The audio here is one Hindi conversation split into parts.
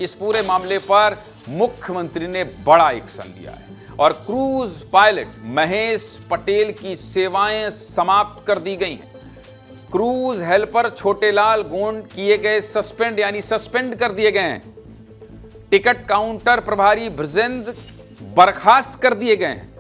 इस पूरे मामले पर मुख्यमंत्री ने बड़ा एक्शन लिया है और क्रूज पायलट महेश पटेल की सेवाएं समाप्त कर दी गई हैं। क्रूज हेल्पर छोटेलाल गोंड किए गए सस्पेंड, यानी सस्पेंड कर दिए गए हैं। टिकट काउंटर प्रभारी बृजेंद्र बर्खास्त कर दिए गए हैं।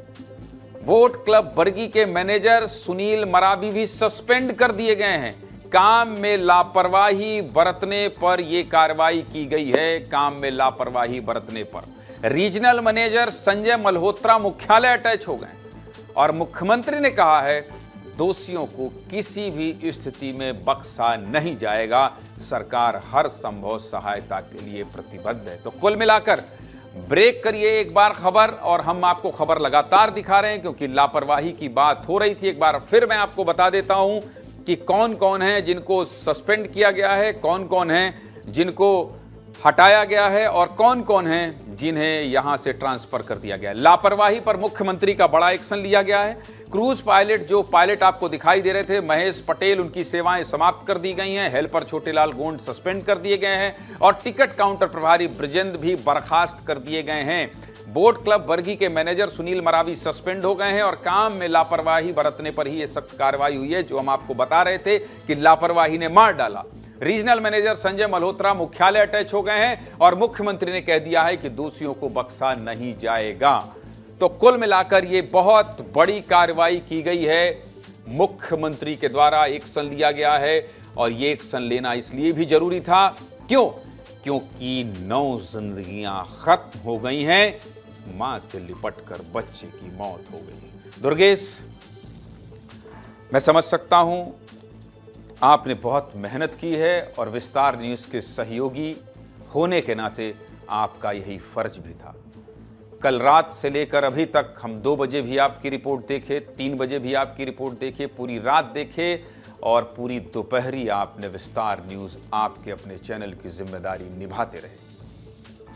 बोट क्लब बरगी के मैनेजर सुनील मरावी भी सस्पेंड कर दिए गए हैं। काम में लापरवाही बरतने पर यह कार्रवाई की गई है। काम में लापरवाही बरतने पर रीजनल मैनेजर संजय मल्होत्रा मुख्यालय अटैच हो गए और मुख्यमंत्री ने कहा है दोषियों को किसी भी स्थिति में बख्शा नहीं जाएगा। सरकार हर संभव सहायता के लिए प्रतिबद्ध है। तो कुल मिलाकर ब्रेक करिए एक बार खबर, और हम आपको खबर लगातार दिखा रहे हैं क्योंकि लापरवाही की बात हो रही थी। एक बार फिर मैं आपको बता देता हूं कि कौन कौन है जिनको सस्पेंड किया गया है, कौन कौन है जिनको हटाया गया है और कौन कौन है जिन्हें यहां से ट्रांसफर कर दिया गया है। लापरवाही पर मुख्यमंत्री का बड़ा एक्शन लिया गया है। क्रूज पायलट, जो पायलट आपको दिखाई दे रहे थे महेश पटेल, उनकी सेवाएं समाप्त कर दी गई हैं। हेल्पर छोटेलाल गोंड सस्पेंड कर दिए गए हैं और टिकट काउंटर प्रभारी बृजेंद्र भी बर्खास्त कर दिए गए हैं। बोट क्लब बरगी के मैनेजर सुनील मरावी सस्पेंड हो गए हैं और काम में लापरवाही बरतने पर ही यह सख्त कार्रवाई हुई है, जो हम आपको बता रहे थे कि लापरवाही ने मार डाला। रीजनल मैनेजर संजय मल्होत्रा मुख्यालय अटैच हो गए हैं और मुख्यमंत्री ने कह दिया है कि दोषियों को बख्शा नहीं जाएगा। तो कुल मिलाकर यह बहुत बड़ी कार्रवाई की गई है। मुख्यमंत्री के द्वारा एक्शन लिया गया है और यह एक्शन लेना इसलिए भी जरूरी था। क्यों? क्योंकि 9 जिंदगियां खत्म हो गई हैं। मां से लिपटकर बच्चे की मौत हो गई। दुर्गेश, मैं समझ सकता हूं आपने बहुत मेहनत की है और विस्तार न्यूज़ के सहयोगी होने के नाते आपका यही फर्ज भी था। कल रात से लेकर अभी तक हम 2 बजे भी आपकी रिपोर्ट देखे, 3 बजे भी आपकी रिपोर्ट देखे, पूरी रात देखे और पूरी दोपहरी आपने विस्तार न्यूज़ आपके अपने चैनल की जिम्मेदारी निभाते रहे।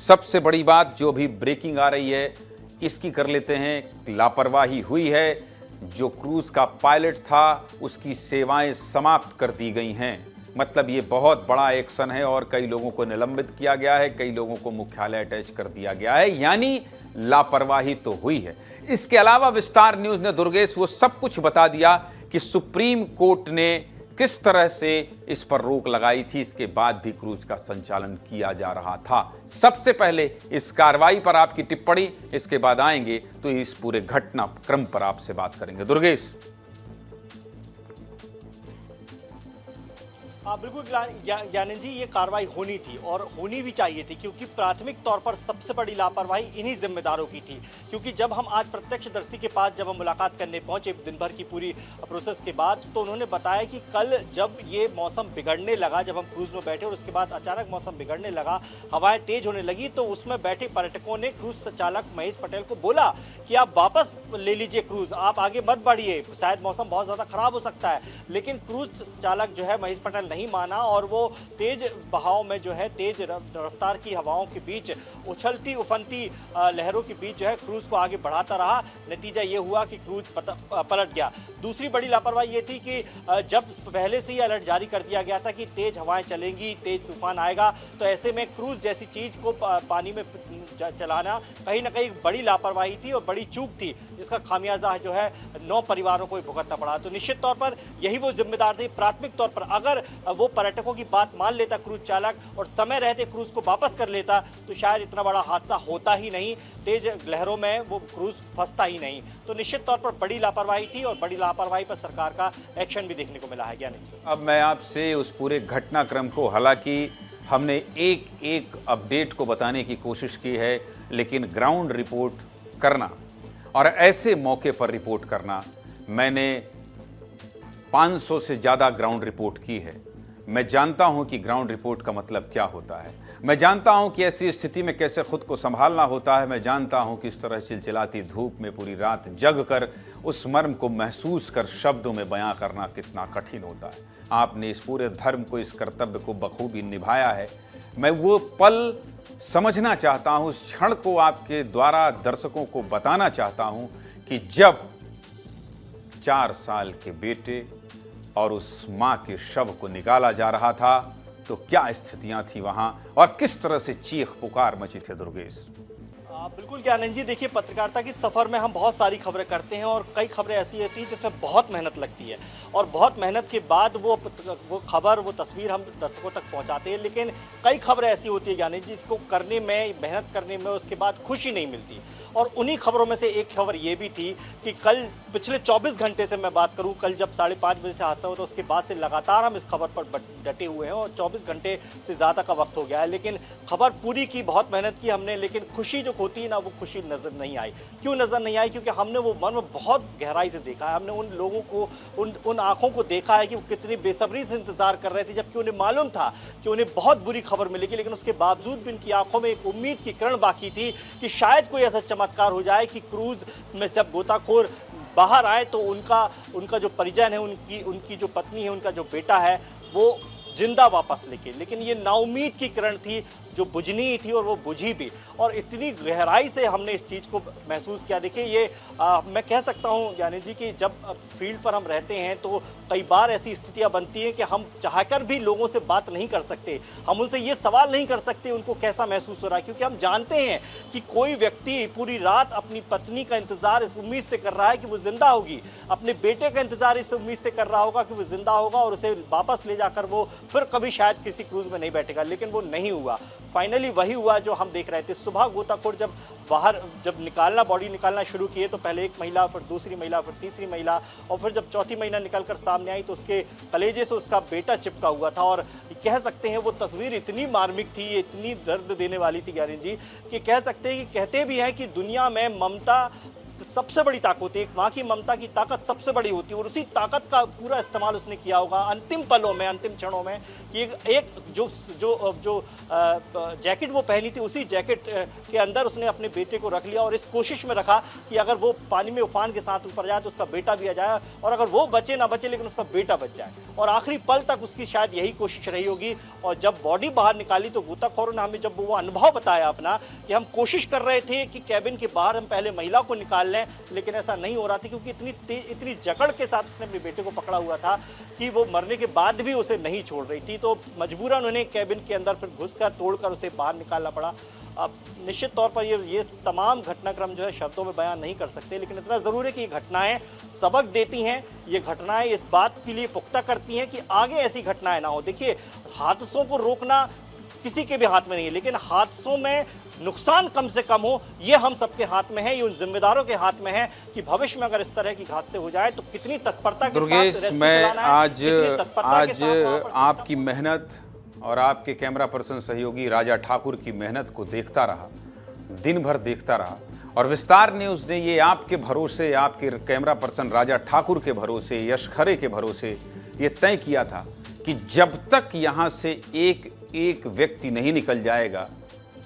सबसे बड़ी बात जो भी ब्रेकिंग आ रही है इसकी कर लेते हैं। लापरवाही हुई है। जो क्रूज का पायलट था उसकी सेवाएं समाप्त कर दी गई हैं। मतलब ये बहुत बड़ा एक्शन है और कई लोगों को निलंबित किया गया है, कई लोगों को मुख्यालय अटैच कर दिया गया है, यानी लापरवाही तो हुई है। इसके अलावा विस्तार न्यूज़ ने दुर्गेश वो सब कुछ बता दिया कि सुप्रीम कोर्ट ने किस तरह से इस पर रोक लगाई थी, इसके बाद भी क्रूज का संचालन किया जा रहा था। सबसे पहले इस कार्रवाई पर आपकी टिप्पणी, इसके बाद आएंगे तो इस पूरे घटनाक्रम पर आपसे बात करेंगे। दुर्गेश। बिल्कुल ज्ञानंद जी, ये कार्रवाई होनी थी और होनी भी चाहिए थी क्योंकि प्राथमिक तौर पर सबसे बड़ी लापरवाही इन्हीं जिम्मेदारों की थी। क्योंकि जब हम आज प्रत्यक्षदर्शी के पास जब हम मुलाकात करने पहुंचे दिन भर की पूरी प्रोसेस के बाद, तो उन्होंने बताया कि कल जब ये मौसम बिगड़ने लगा, जब हम क्रूज में बैठे और उसके बाद अचानक मौसम बिगड़ने लगा, हवाएं तेज होने लगी, तो उसमें बैठे पर्यटकों ने क्रूज चालक महेश पटेल को बोला कि आप वापस ले लीजिए क्रूज, आप आगे मत बढ़िए, शायद मौसम बहुत ज़्यादा खराब हो सकता है। लेकिन क्रूज चालक जो है महेश पटेल नहीं माना और वो तेज बहाव में जो है, तेज रफ्तार की हवाओं के बीच, उछलती उफनती लहरों के बीच जो है क्रूज को आगे बढ़ाता रहा। नतीजा ये हुआ कि क्रूज पलट गया। दूसरी बड़ी लापरवाही ये थी कि जब पहले से ही अलर्ट जारी कर दिया गया था कि तेज हवाएं चलेंगी, तेज तूफान आएगा, तो ऐसे में क्रूज जैसी चीज को पानी में चलाना कहीं ना कहीं बड़ी लापरवाही थी और बड़ी चूक थी, जिसका खामियाजा जो है 9 परिवारों को भुगतना पड़ा। तो निश्चित तौर पर यही वो जिम्मेदार थे। प्राथमिक तौर पर अगर वो पर्यटकों की बात मान लेता क्रूज चालक और समय रहते क्रूज को वापस कर लेता, तो शायद इतना बड़ा हादसा होता ही नहीं, तेज लहरों में वो क्रूज फंसता ही नहीं। तो निश्चित तौर पर बड़ी लापरवाही थी और बड़ी लापरवाही पर सरकार का एक्शन भी देखने को मिला है। ज्ञानी जी, अब मैं आपसे उस पूरे घटनाक्रम को, हालांकि हमने एक एक अपडेट को बताने की कोशिश की है, लेकिन ग्राउंड रिपोर्ट करना और ऐसे मौके पर रिपोर्ट करना, मैंने 500 से ज़्यादा ग्राउंड रिपोर्ट की है। मैं जानता हूं कि ग्राउंड रिपोर्ट का मतलब क्या होता है। मैं जानता हूं कि ऐसी स्थिति में कैसे खुद को संभालना होता है। मैं जानता हूं कि इस तरह चिलचिलाती धूप में पूरी रात जग कर उस मर्म को महसूस कर शब्दों में बयां करना कितना कठिन होता है। आपने इस पूरे धर्म को, इस कर्तव्य को बखूबी निभाया है। मैं वो पल समझना चाहता हूं, उस क्षण को आपके द्वारा दर्शकों को बताना चाहता हूं कि जब 4 साल के बेटे और उस मां के शव को निकाला जा रहा था, तो क्या स्थितियां थी वहां और किस तरह से चीख पुकार मची थी दुर्गेश? बिल्कुल ज्ञानंद जी, देखिए पत्रकारिता के सफ़र में हम बहुत सारी खबरें करते हैं और कई खबरें ऐसी होती हैं जिसमें बहुत मेहनत लगती है और बहुत मेहनत के बाद वो खबर, वो तस्वीर हम दर्शकों तक पहुंचाते हैं। लेकिन कई खबरें ऐसी होती है ज्ञानंद जी, जिसको करने में, मेहनत करने में उसके बाद खुशी नहीं मिलती। और उन्हीं खबरों में से एक खबर ये भी थी कि कल पिछले 24 घंटे से मैं बात करूं, कल जब 5:30 बजे से हादसा हुआ तो उसके बाद से लगातार हम इस खबर पर डटे हुए हैं और 24 घंटे से ज़्यादा का वक्त हो गया है। लेकिन खबर पूरी की, बहुत मेहनत की हमने, लेकिन खुशी जो होती है ना, वो खुशी नज़र नहीं आई। क्यों नज़र नहीं आई? क्योंकि हमने वो मन में बहुत गहराई से देखा है। हमने उन लोगों को, उन आँखों को देखा है कि वो कितनी बेसब्री से इंतज़ार कर रहे थे, जबकि उन्हें मालूम था कि उन्हें बहुत बुरी खबर मिलेगी। लेकिन उसके बावजूद भी उनकी आंखों में एक उम्मीद की किरण बाकी थी कि शायद कोई ऐसा चमत्कार हो जाए कि क्रूज में से अब गोताखोर बाहर आए तो उनका जो परिजन है, उनकी जो पत्नी है, उनका जो बेटा है, वो जिंदा वापस लेके। लेकिन ये नाउमीद की किरण थी जो बुझनी थी और वो बुझी भी, और इतनी गहराई से हमने इस चीज़ को महसूस किया। देखिए ये मैं कह सकता हूँ ज्ञानी जी कि जब फील्ड पर हम रहते हैं तो कई बार ऐसी स्थितियाँ बनती हैं कि हम चाहकर भी लोगों से बात नहीं कर सकते, हम उनसे ये सवाल नहीं कर सकते उनको कैसा महसूस हो रहा है, क्योंकि हम जानते हैं कि कोई व्यक्ति पूरी रात अपनी पत्नी का इंतज़ार इस उम्मीद से कर रहा है कि वो जिंदा होगी, अपने बेटे का इंतज़ार इस उम्मीद से कर रहा होगा कि वो जिंदा होगा और उसे वापस ले जाकर वो फिर कभी शायद किसी क्रूज में नहीं बैठेगा। लेकिन वो नहीं हुआ। फाइनली वही हुआ जो हम देख रहे थे। सुबह गोताखोर जब बॉडी निकालना शुरू किए तो पहले एक महिला, फिर दूसरी महिला, फिर तीसरी महिला, और फिर जब चौथी महिला निकलकर सामने आई तो उसके कलेजे से उसका बेटा चिपका हुआ था। और कह सकते हैं वो तस्वीर इतनी मार्मिक थी, इतनी दर्द देने वाली थी ज्ञानी जी, कि कह सकते हैं कि कहते भी हैं कि दुनिया में ममता सबसे बड़ी ताकत होती है, एक माँ की ममता की ताकत सबसे बड़ी होती है, और उसी ताकत का पूरा इस्तेमाल उसने किया होगा अंतिम पलों में, अंतिम क्षणों में, कि एक जो जैकेट वो पहनी थी, उसी जैकेट के अंदर उसने अपने बेटे को रख लिया और इस कोशिश में रखा कि अगर वो पानी में उफान के साथ ऊपर जाए तो उसका बेटा भी आ जाए, और अगर वो बचे ना बचे लेकिन उसका बेटा बच जाए। और आखिरी पल तक उसकी शायद यही कोशिश रही होगी। और जब बॉडी बाहर निकाली तो गोताखोरों ने हमें जब वो अनुभव बताया अपना, कि हम कोशिश कर रहे थे कि कैबिन के बाहर हम पहले महिला को निकाल लें, लेकिन ऐसा नहीं हो रहा था, क्योंकि इतनी जकड़ के साथ उसने अपने बेटे को पकड़ा हुआ था कि वो मरने के बाद भी उसे नहीं छोड़ रही थी। तो मजबूरन उन्हें कैबिन के अंदर फिर घुसकर तोड़कर उसे बाहर निकालना पड़ा। अब निश्चित तौर पर ये तमाम घटनाक्रम जो है शब्दों में बयान नहीं कर सकते, लेकिन इतना ज़रूर है कि ये घटनाएं सबक देती हैं, ये घटनाएं इस बात के लिए पुख्ता करती हैं कि आगे ऐसी घटनाएं ना हो। देखिए, हादसों को रोकना किसी के भी हाथ में नहीं है, लेकिन हादसों में नुकसान कम से कम हो, ये हम सबके हाथ में है, ये उन जिम्मेदारों के हाथ में है कि भविष्य में अगर इस तरह की हादसे हो जाए तो कितनी तत्परता के दुर्गेश, मैं आज आपकी मेहनत और आपके कैमरा पर्सन सहयोगी राजा ठाकुर की मेहनत को देखता रहा, दिन भर देखता रहा, और विस्तार न्यूज़ ने ये आपके भरोसे, आपके कैमरा पर्सन राजा ठाकुर के भरोसे, यश खरे के भरोसे ये तय किया था कि जब तक यहाँ से एक व्यक्ति नहीं निकल जाएगा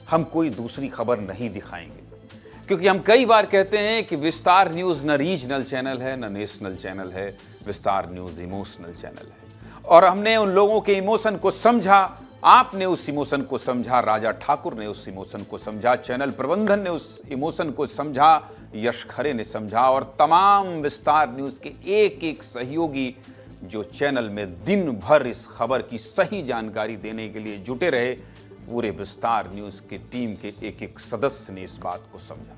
हम कोई दूसरी खबर नहीं दिखाएंगे। क्योंकि हम कई बार कहते हैं कि विस्तार न्यूज़ न रीजनल चैनल है, न नेशनल चैनल है, विस्तार न्यूज़ इमोशनल चैनल है। और हमने उन लोगों के इमोशन को समझा, आपने उस इमोशन को समझा, राजा ठाकुर ने उस इमोशन को समझा, चैनल प्रबंधन ने उस इमोशन को समझा, यश खरे ने समझा, और तमाम विस्तार न्यूज़ के एक सहयोगी जो चैनल में दिन भर इस खबर की सही जानकारी देने के लिए जुटे रहे, पूरे विस्तार न्यूज़ की टीम के एक सदस्य ने इस बात को समझा।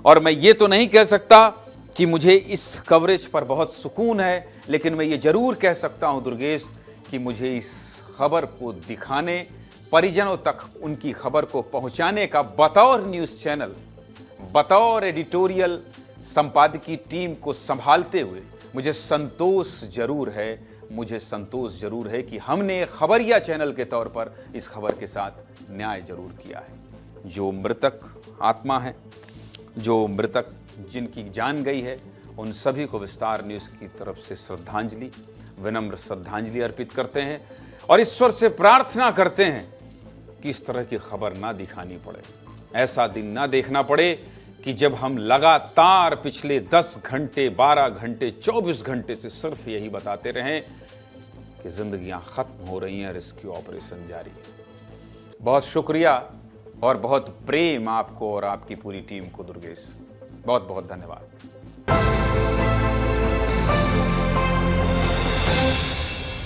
और मैं ये तो नहीं कह सकता कि मुझे इस कवरेज पर बहुत सुकून है, लेकिन मैं ये जरूर कह सकता हूं दुर्गेश कि मुझे इस खबर को दिखाने, परिजनों तक उनकी खबर को पहुंचाने का बतौर न्यूज़ चैनल, बतौर एडिटोरियल संपादकीय टीम को संभालते हुए मुझे संतोष जरूर है कि हमने खबरिया चैनल के तौर पर इस खबर के साथ न्याय जरूर किया है। जो मृतक आत्मा है, जो मृतक जिनकी जान गई है, उन सभी को विस्तार न्यूज़ की तरफ से श्रद्धांजलि, विनम्र श्रद्धांजलि अर्पित करते हैं और ईश्वर से प्रार्थना करते हैं कि इस तरह की खबर ना दिखानी पड़े, ऐसा दिन ना देखना पड़े कि जब हम लगातार पिछले 10 घंटे, 12 घंटे, 24 घंटे से सिर्फ यही बताते रहें कि जिंदगियां खत्म हो रही हैं, रेस्क्यू ऑपरेशन जारी है। बहुत शुक्रिया और बहुत प्रेम आपको और आपकी पूरी टीम को दुर्गेश, बहुत बहुत धन्यवाद।